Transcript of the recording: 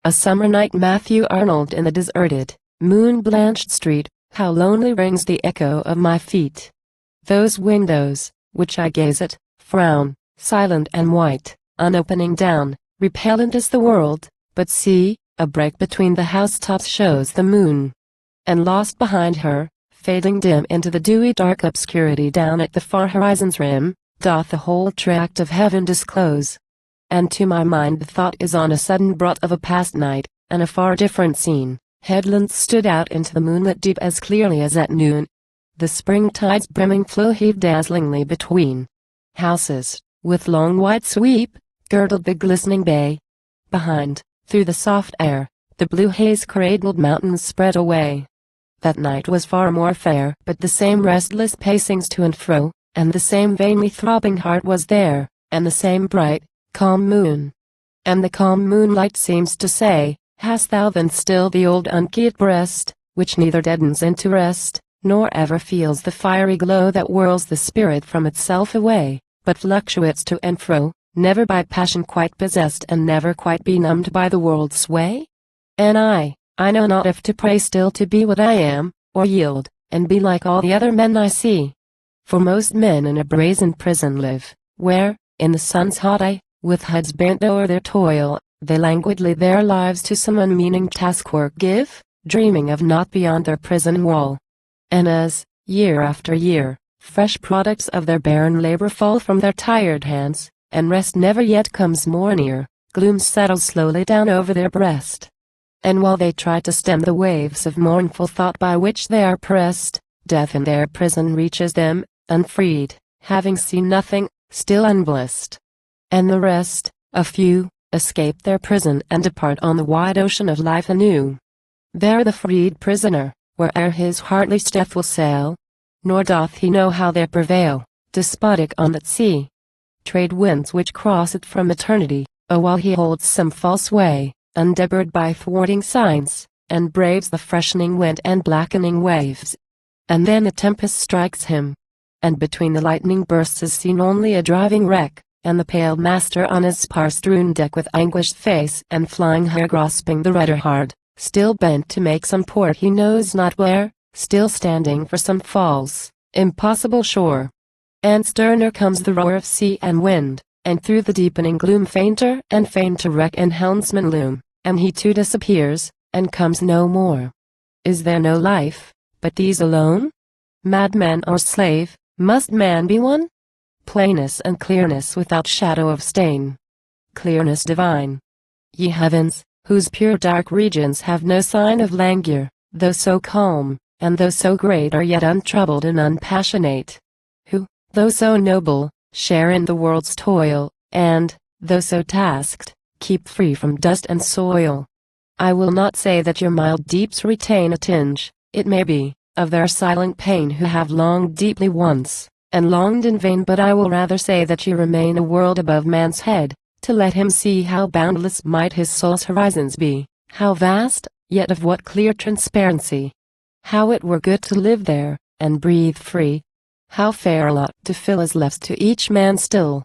A summer night, Matthew Arnold in the deserted, moon-blanched street, how lonely rings the echo of my feet. Those windows, which I gaze at, frown, silent and white, unopening down, repellent as the world, but see, a break between the housetops shows the moon. And lost behind her, fading dim into the dewy dark obscurity down at the far horizon's rim, doth the whole tract of heaven disclose. And to my mind the thought is on a sudden brought of a past night, and a far different scene. Headlands stood out into the moonlit deep as clearly as at noon. The springtide's brimming flow heaved dazzlingly between. Houses, with long wide sweep, girdled the glistening bay. Behind, through the soft air, the blue haze cradled mountains spread away. That night was far more fair, but the same restless pacings to and fro, and the same vainly throbbing heart was there, and the same bright, calm moon. And the calm moonlight seems to say, hast thou then still the old unkeyed breast, which neither deadens into rest, nor ever feels the fiery glow that whirls the spirit from itself away, but fluctuates to and fro, never by passion quite possessed and never quite benumbed by the world's sway? And I know not if to pray still to be what I am, or yield, and be like all the other men I see. For most men in a brazen prison live, where, in the sun's hot eye, with heads bent o'er their toil, they languidly their lives to some unmeaning task-work give, dreaming of naught beyond their prison wall. And as, year after year, fresh products of their barren labor fall from their tired hands, and rest never yet comes more near, gloom settles slowly down over their breast. And while they try to stem the waves of mournful thought by which they are pressed, death in their prison reaches them, unfreed, having seen nothing, still unblessed. And the rest, a few, escape their prison and depart on the wide ocean of life anew. There the freed prisoner, where'er his heartly step will sail, nor doth he know how they prevail, despotic on that sea. Trade winds which cross it from eternity, while he holds some false way, undebarred by thwarting signs, and braves the freshening wind and blackening waves. And then a tempest strikes him, and between the lightning bursts is seen only a driving wreck, and the pale master on his spar-strewn deck with anguished face and flying hair grasping the rudder hard, still bent to make some port he knows not where, still standing for some false, impossible shore. And sterner comes the roar of sea and wind, and through the deepening gloom fainter and fainter wreck and helmsman loom, and he too disappears, and comes no more. Is there no life, but these alone? Madman or slave, must man be one? Plainness and clearness without shadow of stain. Clearness divine. Ye heavens, whose pure dark regions have no sign of languor, though so calm, and though so great are yet untroubled and unpassionate. Who, though so noble, share in the world's toil, and, though so tasked, keep free from dust and soil. I will not say that your mild deeps retain a tinge, it may be, of their silent pain who have longed deeply once, and longed in vain, but I will rather say that you remain a world above man's head, to let him see how boundless might his soul's horizons be, how vast, yet of what clear transparency. How it were good to live there, and breathe free. How fair a lot to fill is left to each man still,